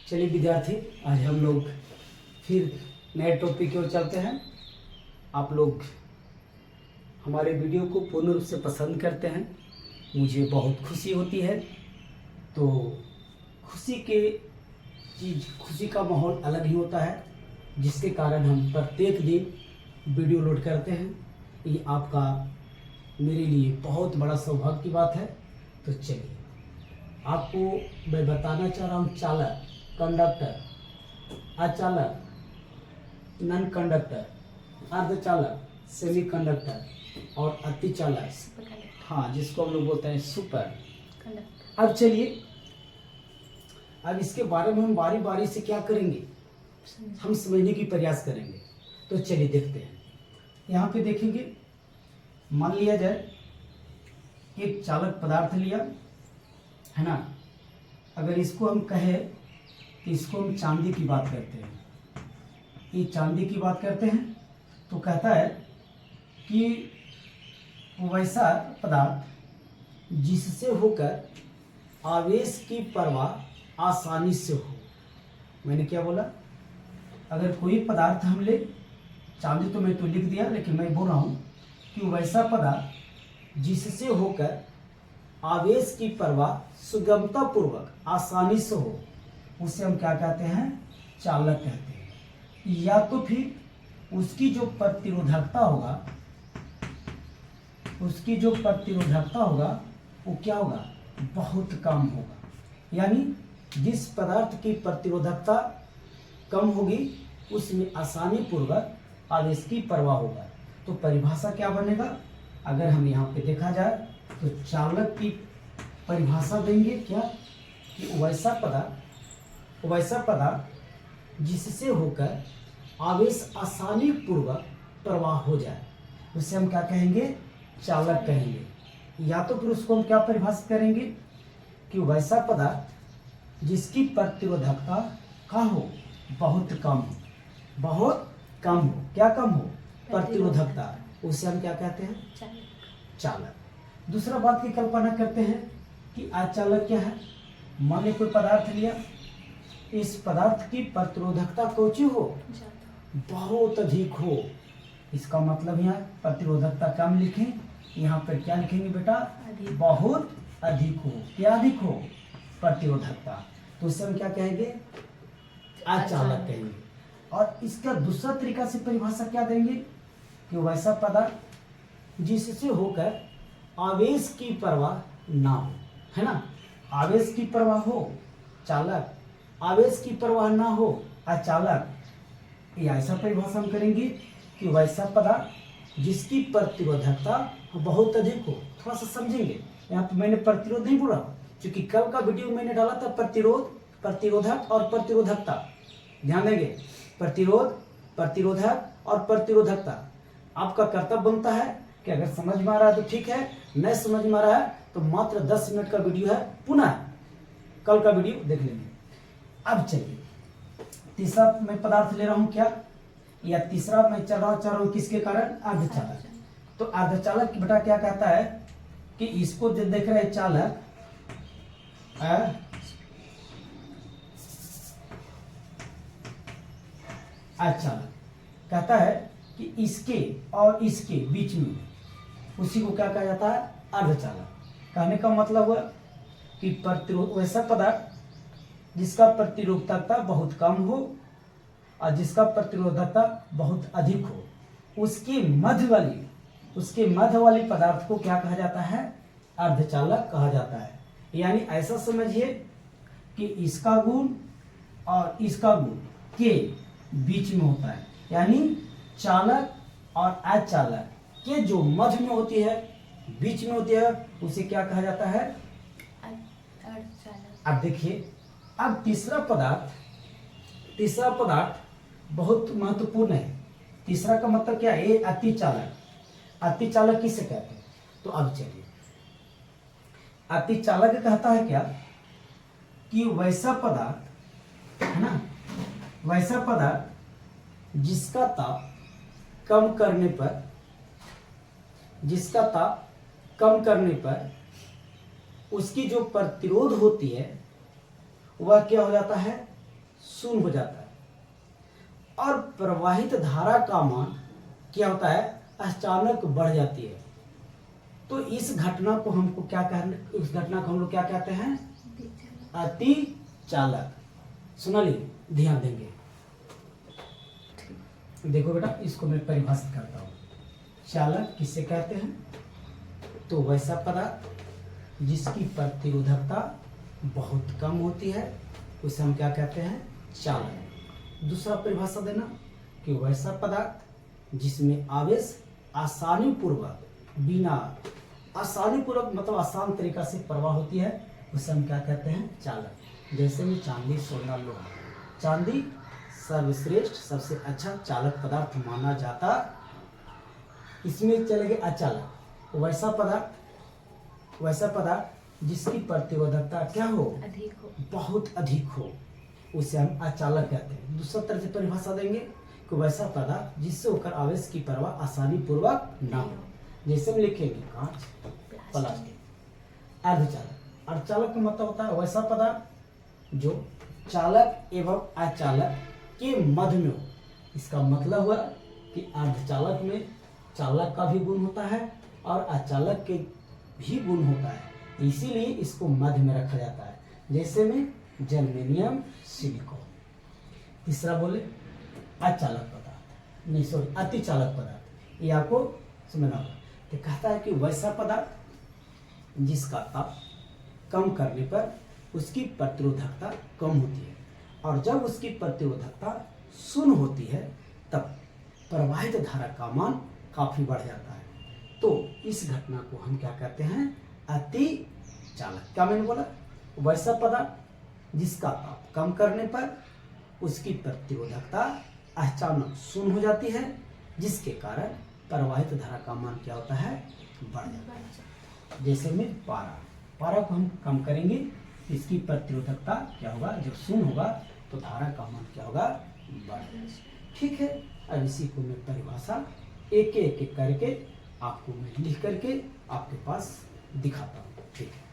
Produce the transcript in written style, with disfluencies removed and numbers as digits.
चलिए विद्यार्थी, आज हम लोग फिर नए टॉपिक की ओर चलते हैं। आप लोग हमारे वीडियो को पूर्ण रूप से पसंद करते हैं, मुझे बहुत खुशी होती है। तो खुशी का माहौल अलग ही होता है, जिसके कारण हम प्रत्येक दिन वीडियो लोड करते हैं। ये आपका मेरे लिए बहुत बड़ा सौभाग्य की बात है। तो चलिए, आपको मैं बताना चाह रहा हूँ चालक, कंडक्टर, अचालक, नॉन कंडक्टर, अर्धचालक, सेमी कंडक्टर और अतिचालक, हाँ, जिसको हम लोग बोलते हैं सुपर कंडक्टर। अब चलिए, अब इसके बारे में हम बारी बारी से क्या करेंगे, हम समझने की प्रयास करेंगे। तो चलिए देखते हैं। यहाँ पे देखेंगे, मान लिया जाए एक चालक पदार्थ लिया है ना। अगर इसको हम कहें कि इसको हम चांदी की बात करते हैं, ये चांदी की बात करते हैं, तो कहता है कि वैसा पदार्थ जिससे होकर आवेश की परवाह आसानी से हो। मैंने क्या बोला, अगर कोई पदार्थ हम ले, चांदी तो मैं तो लिख दिया, लेकिन मैं बोल रहा हूँ कि वैसा पदार्थ जिससे होकर आवेश की परवाह सुगमता पूर्वक आसानी से हो, उसे हम क्या कहते हैं, चालक कहते हैं। या तो फिर उसकी जो प्रतिरोधकता होगा वो क्या होगा, बहुत कम होगा। यानी जिस पदार्थ की प्रतिरोधकता कम होगी उसमें आसानी पूर्वक आवेश की परवाह होगा। तो परिभाषा क्या बनेगा, अगर हम यहाँ पे देखा जाए तो चालक की परिभाषा देंगे क्या, कि वैसा पदार्थ जिससे होकर आवेश आसानी पूर्वक प्रवाह हो जाए, उसे हम क्या कहेंगे, चालक कहेंगे। या तो फिर उसको हम क्या परिभाषित करेंगे कि वैसा पदार्थ जिसकी प्रतिरोधकता का हो, बहुत कम हो, क्या कम हो, प्रतिरोधकता, उसे हम क्या कहते हैं, चालक। दूसरा बात की कल्पना करते हैं कि अचालक क्या है। मान लीजिए कोई पदार्थ लिया, इस पदार्थ की प्रतिरोधकता कौची हो, बहुत अधिक हो। इसका मतलब यहाँ प्रतिरोधकता कम लिखें, यहाँ पर क्या लिखेंगे बेटा, बहुत अधिक हो। क्या अधिक हो, प्रतिरोधकता, तो उसे हम क्या कहेंगे, अचालक कहेंगे। और इसका दूसरा तरीका से परिभाषा क्या देंगे, कि वैसा पदार्थ जिससे होकर आवेश की परवाह ना हो, है ना। आवेश की परवाह हो, चालक, आवेश की परवाह ना हो, अचालक। ये ऐसा परिभाषा हम करेंगे कि वैसा पदार्थ जिसकी प्रतिरोधकता बहुत अधिक हो। थोड़ा सा समझेंगे, यहाँ पे मैंने प्रतिरोध नहीं बोला, क्योंकि कल का वीडियो मैंने डाला था प्रतिरोध, प्रतिरोधक और प्रतिरोधकता। ध्यान देंगे, प्रतिरोध, प्रतिरोधक और प्रतिरोधकता। आपका कर्तव्य बनता है कि अगर समझ में आ रहा है तो ठीक है, नहीं समझ में आ रहा है तो मात्र 10 मिनट का वीडियो है, पुनः कल का वीडियो देख लेंगे। अब चलिए, तीसरा मैं पदार्थ ले रहा हूं क्या, या तीसरा मैं चल रहा हूं किसके कारण, अर्धचालक। तो अर्धचालक की बेटा क्या कहता है कि इसको जो देख रहे हैं चालक, अचालक, कहता है कि इसके और इसके बीच में, उसी को क्या कहा जाता है, अर्धचालक। कहने का मतलब हुआ कि वैसा पदार्थ जिसका प्रतिरोधकता बहुत कम हो और जिसका प्रतिरोधकता बहुत अधिक हो, उसके मध्य वाली पदार्थ को क्या कहा जाता है, अर्धचालक कहा जाता है। यानी ऐसा समझिए कि इसका गुण और इसका गुण के बीच में होता है। यानी चालक और अचालक के जो मध्य में होती है, बीच में होती है, उसे क्या कहा जाता है, अर्धचालक। अब देखिए, अब तीसरा पदार्थ बहुत महत्वपूर्ण है। तीसरा का मतलब क्या है, अतिचालक। अतिचालक किसे कहते हैं, तो अब चलिए, अतिचालक कहता है क्या, कि वैसा पदार्थ है ना, वैसा पदार्थ जिसका ताप कम करने पर उसकी जो प्रतिरोध होती है वह क्या हो जाता है, शून्य हो जाता है और प्रवाहित धारा का मान क्या होता है, अचानक बढ़ जाती है। तो इस घटना को हमको क्या कहने, इस घटना को हम लोग क्या कहते हैं, अति चालक। सुना लीजिए, ध्यान देंगे। देखो बेटा, इसको मैं परिभाषित करता हूँ। चालक किसे कहते हैं, तो वैसा पदार्थ जिसकी प्रतिरोधकता बहुत कम होती है उसे हम क्या कहते हैं, चालक। दूसरा परिभाषा देना कि वैसा पदार्थ जिसमें आवेश आसानी पूर्वक, बिना आसानी पूर्वक मतलब आसान तरीका से प्रवाह होती है उसे हम क्या कहते हैं, चालक। जैसे में चांदी, सोना, लोहा। चांदी सर्वश्रेष्ठ सबसे अच्छा चालक पदार्थ माना जाता, इसमें चलेंगे अचालक। वैसा पदार्थ जिसकी प्रतिरोधकता क्या हो, अधिक हो, बहुत अधिक हो, उसे हम अचालक कहते हैं। दूसरा तरह से परिभाषा देंगे कि वैसा पदार्थ जिससे होकर आवेश की प्रवाह आसानी पूर्वक ना हो। जैसे हम लिखेंगे कांच, प्लास्टिक। अर्धचालक, अर्धचालक का मतलब होता है वैसा पदार्थ जो चालक एवं अचालक के मध्य में हो। इसका मतलब हुआ कि अर्धचालक में चालक का भी गुण होता है और अचालक के भी गुण होता है, इसीलिए इसको मध्य में रखा जाता है। जैसे में जर्मेनियम, सिलिकॉन। तीसरा बोले अचालक पदार्थ, नहीं सॉरी, अतिचालक पदार्थ। ये आपको समझना होगा। तो कहता है कि वैसा पदार्थ जिसका ताप कम करने पर उसकी प्रतिरोधकता कम होती है और जब उसकी प्रतिरोधकता शून्य होती है तब प्रवाहित धारा का मान काफी बढ़ जाता है। तो इस घटना को हम क्या कहते हैं, अति चालक। क्या मैंने बोला, वैसा पदार्थ जिसका ताप कम करने पर उसकी प्रतिरोधकता अचानक शून्य हो जाती है, जिसके कारण प्रवाहित धारा का मान क्या होता है, बढ़ जाता है। जैसे में पारा को हम कम करेंगे, इसकी प्रतिरोधकता क्या होगा, जब शून्य होगा तो धारा का मान क्या होगा, बढ़ जाएगा। ठीक है, अब इसी को मैं परिभाषा एक एक करके आपको मैं लिख करके आपके पास दिखाता हूँ। ठीक है।